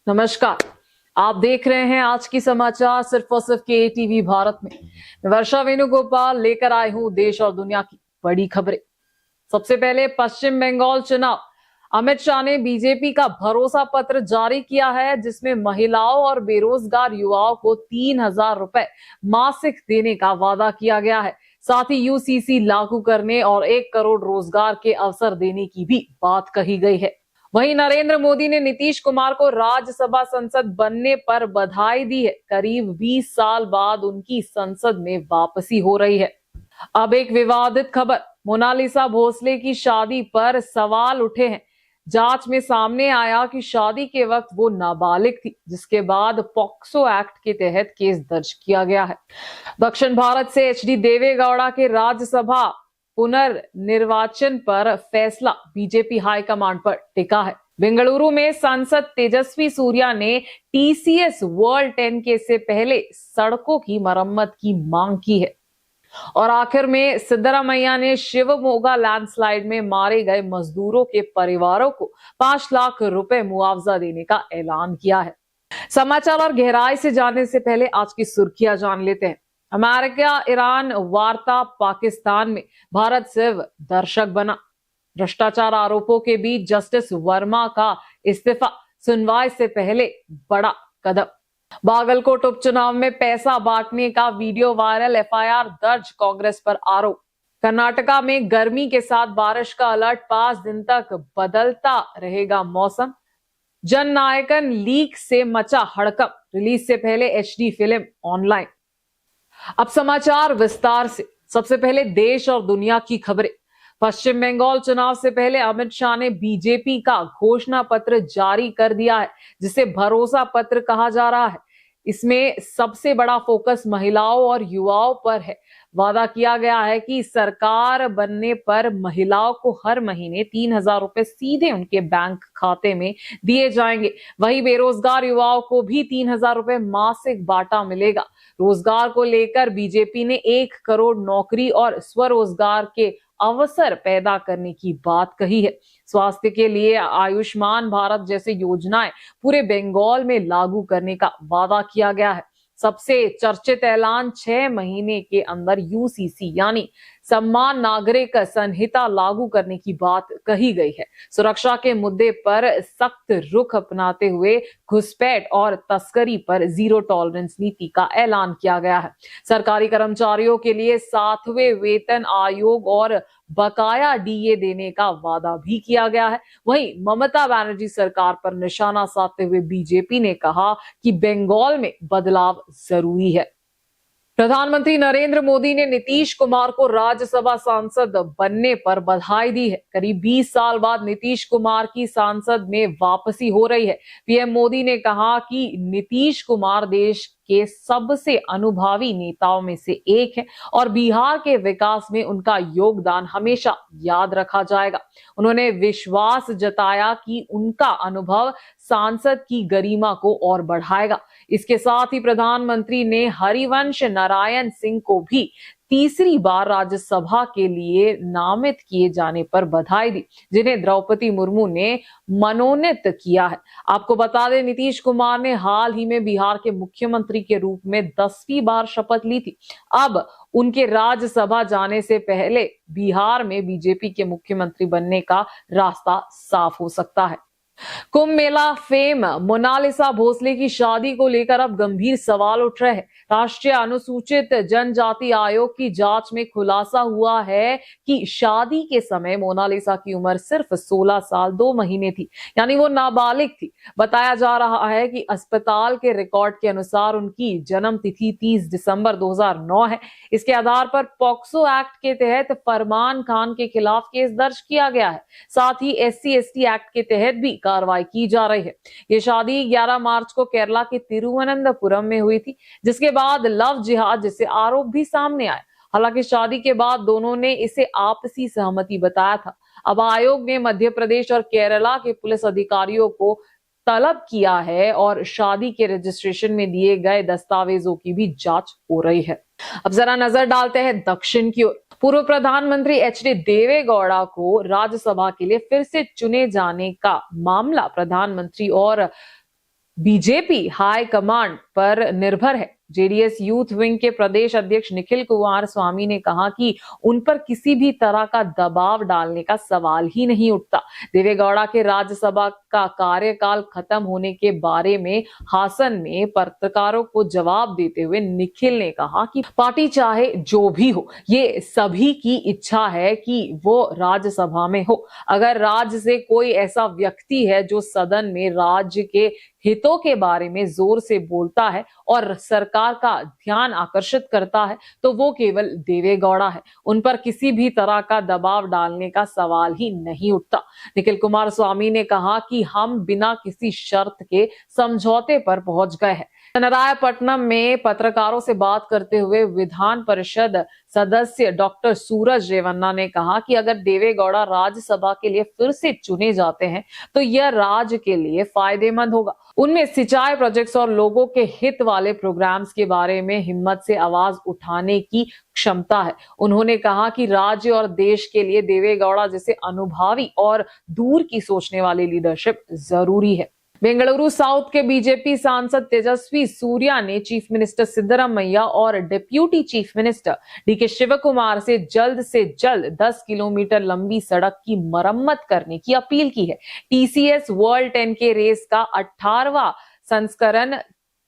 नमस्कार। आप देख रहे हैं आज की समाचार सिर्फ और सिर्फ के टीवी भारत में। मैं वर्षा वेणुगोपाल लेकर आई हूं देश और दुनिया की बड़ी खबरें। सबसे पहले पश्चिम बंगाल चुनाव। अमित शाह ने बीजेपी का भरोसा पत्र जारी किया है, जिसमें महिलाओं और बेरोजगार युवाओं को 3,000 रुपए मासिक देने का वादा किया गया है। साथ ही यूसीसी लागू करने और 1 करोड़ रोजगार के अवसर देने की भी बात कही गई है। वहीं नरेंद्र मोदी ने नीतीश कुमार को राज्यसभा संसद बनने पर बधाई दी है। करीब 20 साल बाद उनकी संसद में वापसी हो रही है। अब एक विवादित खबर। मोनालिसा भोसले की शादी पर सवाल उठे हैं। जांच में सामने आया कि शादी के वक्त वो नाबालिग थी, जिसके बाद पॉक्सो एक्ट के तहत केस दर्ज किया गया है। दक्षिण भारत से एचडी देवेगौड़ा के राज्यसभा पुनर्निर्वाचन पर फैसला बीजेपी हाईकमांड पर टिका है। बेंगलुरु में सांसद तेजस्वी सूर्या ने टीसीएस वर्ल्ड 10 के से पहले सड़कों की मरम्मत की मांग की है। और आखिर में सिद्धरामैया ने शिवमोगा लैंडस्लाइड में मारे गए मजदूरों के परिवारों को 5 लाख रुपए मुआवजा देने का ऐलान किया है। समाचार और गहराई से जानने से पहले आज की सुर्खियां जान लेते हैं। अमेरिका ईरान वार्ता, पाकिस्तान में भारत सिर्फ दर्शक बना। भ्रष्टाचार आरोपों के बीच जस्टिस वर्मा का इस्तीफा, सुनवाई से पहले बड़ा कदम। बागलकोट उपचुनाव में पैसा बांटने का वीडियो वायरल, एफआईआर दर्ज, कांग्रेस पर आरोप। कर्नाटका में गर्मी के साथ बारिश का अलर्ट, 5 दिन तक बदलता रहेगा मौसम। जननायकन लीक से मचा हड़कंप, रिलीज से पहले एचडी फिल्म ऑनलाइन। अब समाचार विस्तार से। सबसे पहले देश और दुनिया की खबरें। पश्चिम बंगाल चुनाव से पहले अमित शाह ने बीजेपी का घोषणा पत्र जारी कर दिया है, जिसे भरोसा पत्र कहा जा रहा है। इसमें सबसे बड़ा फोकस महिलाओं और युवाओं पर है। वादा किया गया है कि सरकार बनने पर महिलाओं को हर महीने 3,000 रुपए सीधे उनके बैंक खाते में दिए जाएंगे। वहीं बेरोजगार युवाओं को भी 3,000 रुपए मासिक बांटा मिलेगा। रोजगार को लेकर बीजेपी ने 1 करोड़ नौकरी और स्वरोजगार के अवसर पैदा करने की बात कही है। स्वास्थ्य के लिए आयुष्मान भारत जैसे योजनाएं पूरे बंगाल में लागू करने का वादा किया गया है। सबसे चर्चित ऐलान 6 महीने के अंदर यूसीसी यानी सम्मान नागरिक संहिता लागू करने की बात कही गई है। सुरक्षा के मुद्दे पर सख्त रुख अपनाते हुए घुसपैठ और तस्करी पर जीरो टॉलरेंस नीति का ऐलान किया गया है। सरकारी कर्मचारियों के लिए 7वें वेतन आयोग और बकाया डीए देने का वादा भी किया गया है। वहीं ममता बनर्जी सरकार पर निशाना साधते हुए बीजेपी ने कहा कि बंगाल में बदलाव जरूरी है। प्रधानमंत्री नरेंद्र मोदी ने नीतीश कुमार को राज्यसभा सांसद बनने पर बधाई दी है। करीब 20 साल बाद नीतीश कुमार की सांसद में वापसी हो रही है। पीएम मोदी ने कहा कि नीतीश कुमार देश के सबसे अनुभवी नेताओं में से एक है और बिहार के विकास में उनका योगदान हमेशा याद रखा जाएगा। उन्होंने विश्वास जताया कि उनका अनुभव सांसद की गरिमा को और बढ़ाएगा। इसके साथ ही प्रधानमंत्री ने हरिवंश नारायण सिंह को भी तीसरी बार राज्यसभा के लिए नामित किए जाने पर बधाई दी, जिन्हें द्रौपदी मुर्मू ने मनोनीत किया है। आपको बता दें, नीतीश कुमार ने हाल ही में बिहार के मुख्यमंत्री के रूप में 10वीं बार शपथ ली थी। अब उनके राज्यसभा जाने से पहले बिहार में बीजेपी के मुख्यमंत्री बनने का रास्ता साफ हो सकता है। कुंभ मेला फेम मोनालिसा भोसले की शादी को लेकर अब गंभीर सवाल उठ रहे हैं। राष्ट्रीय अनुसूचित जनजाति आयोग की जांच में खुलासा हुआ है कि शादी के समय मोनालिसा की उम्र सिर्फ 16 साल 2 महीने थी, यानी वो नाबालिग थी। बताया जा रहा है कि अस्पताल के रिकॉर्ड के अनुसार उनकी जन्म तिथि 30 दिसंबर 2009 है। इसके आधार पर पॉक्सो एक्ट के तहत फरमान खान के खिलाफ केस दर्ज किया गया है। साथ ही SC/ST एक्ट के तहत भी कार्रवाई की जा रही है। ये शादी 11 मार्च को केरला के तिरुवनंतपुरम में हुई थी, जिसके बाद लव जिहाद जैसे आरोप भी सामने आए। हालांकि शादी के बाद दोनों ने इसे आपसी सहमति बताया था। अब आयोग ने मध्य प्रदेश और केरला के पुलिस अधिकारियों को तलब किया है और शादी के रजिस्ट्रेशन में दिए गए दस्तावेजों की भी जांच हो रही है। अब जरा नजर डालते हैं दक्षिण की ओर। पूर्व प्रधानमंत्री एचडी देवेगौड़ा को राज्यसभा के लिए फिर से चुने जाने का मामला प्रधानमंत्री और बीजेपी हाई कमांड पर निर्भर है। जेडीएस यूथ विंग के प्रदेश अध्यक्ष निखिल कुमार स्वामी ने कहा कि उन पर किसी भी तरह का दबाव डालने का सवाल ही नहीं उठता। देवेगौड़ा के राज्यसभा का कार्यकाल खत्म होने के बारे में हासन में पत्रकारों को जवाब देते हुए निखिल ने कहा कि पार्टी चाहे जो भी हो, ये सभी की इच्छा है कि वो राज्यसभा में हो। अगर राज्य से कोई ऐसा व्यक्ति है जो सदन में राज्य के हितों के बारे में जोर से बोलता है और सरकार का ध्यान आकर्षित करता है, तो वो केवल देवेगौड़ा है। उन पर किसी भी तरह का दबाव डालने का सवाल ही नहीं उठता। निखिल कुमार स्वामी ने कहा कि हम बिना किसी शर्त के समझौते पर पहुंच गए हैं। चन्नरायपट्टनम में पत्रकारों से बात करते हुए विधान परिषद सदस्य डॉक्टर सूरज रेवन्ना ने कहा कि अगर देवेगौड़ा राज्यसभा के लिए फिर से चुने जाते हैं तो यह राज्य के लिए फायदेमंद होगा। उनमें सिंचाई प्रोजेक्ट्स और लोगों के हित वाले प्रोग्राम्स के बारे में हिम्मत से आवाज उठाने की क्षमता है। उन्होंने कहा कि राज्य और देश के लिए देवेगौड़ा जैसे अनुभवी और दूर की सोचने वाली लीडरशिप जरूरी है। बेंगलुरु साउथ के बीजेपी सांसद तेजस्वी सूर्या ने चीफ मिनिस्टर सिद्धरामैया और deputy chief minister DK Shivakumar से जल्द 10 किलोमीटर लंबी सड़क की मरम्मत करने की अपील की है। टीसीएस वर्ल्ड 10K रेस का 18वां संस्करण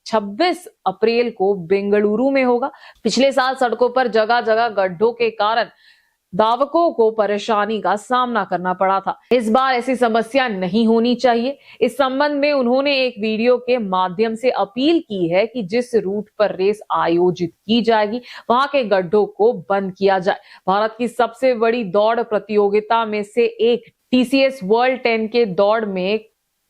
26 अप्रैल को बेंगलुरु में होगा। पिछले साल सड़कों पर जगह जगह गड्ढों के कारण धावकों को परेशानी का सामना करना पड़ा था। इस बार ऐसी समस्या नहीं होनी चाहिए। इस संबंध में उन्होंने एक वीडियो के माध्यम से अपील की है कि जिस रूट पर रेस आयोजित की जाएगी वहां के गड्ढों को बंद किया जाए। भारत की सबसे बड़ी दौड़ प्रतियोगिता में से एक टीसीएस वर्ल्ड 10K दौड़ में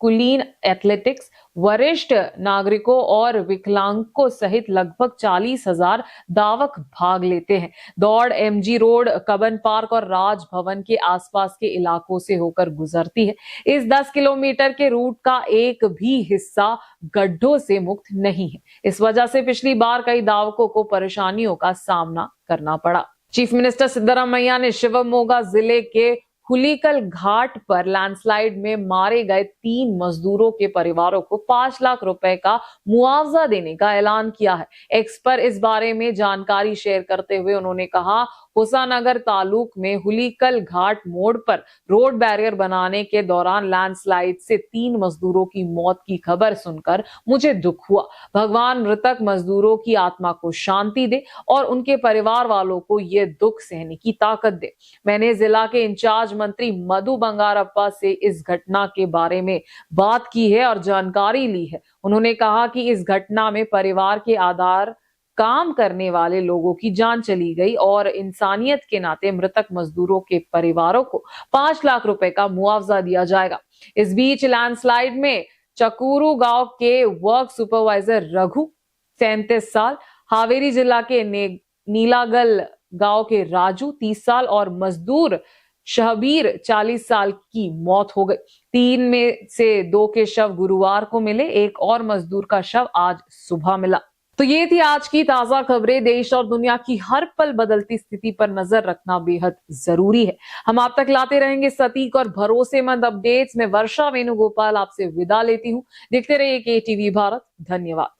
कुलीन एथलेटिक्स, वरिष्ठ नागरिकों और विकलांगों सहित लगभग 40,000 धावक भाग लेते हैं। दौड़ एमजी रोड, कबन पार्क और राजभवन के आसपास के इलाकों से होकर गुजरती है। इस 10 किलोमीटर के रूट का एक भी हिस्सा गड्ढों से मुक्त नहीं है। इस वजह से पिछली बार कई धावकों को परेशानियों का सामना करना पड़ा। चीफ मिनिस्टर सिद्धरामैया ने शिवमोगा जिले के हुलीकल घाट पर लैंडस्लाइड में मारे गए 3 मजदूरों के परिवारों को 5 लाख रुपए का मुआवजा देने का ऐलान किया है। एक्स पर इस बारे में जानकारी शेयर करते हुए उन्होंने कहा, होसानगर तालुक में हुलीकल घाट मोड़ पर रोड बैरियर बनाने के दौरान लैंडस्लाइड से 3 मजदूरों की मौत की खबर सुनकर मुझे दुख हुआ। भगवान मृतक मजदूरों की आत्मा को शांति दे और उनके परिवार वालों को ये दुख सहने की ताकत दे। मैंने जिला के इंचार्ज मंत्री मधु बंगारप्पा से इस घटना के बारे में बात की है और जानकारी ली है। उन्होंने कहा कि इस घटना में परिवार के आधार काम करने वाले लोगों की जान चली गई और इंसानियत के नाते मृतक मजदूरों के परिवारों को 5 लाख रुपए का मुआवजा दिया जाएगा। इस बीच लैंडस्लाइड में चकूरू गांव के वर्क सुपरवाइजर रघु 37 साल, हावेरी जिला के नीलागल गांव के राजू 30 साल और मजदूर शहबीर 40 साल की मौत हो गई। 3 में से 2 के शव गुरुवार को मिले, एक और मजदूर का शव आज सुबह मिला। तो ये थी आज की ताजा खबरें। देश और दुनिया की हर पल बदलती स्थिति पर नजर रखना बेहद जरूरी है। हम आप तक लाते रहेंगे सटीक और भरोसेमंद अपडेट्स में। वर्षा वेणुगोपाल आपसे विदा लेती हूँ। देखते रहिए KTV भारत। धन्यवाद।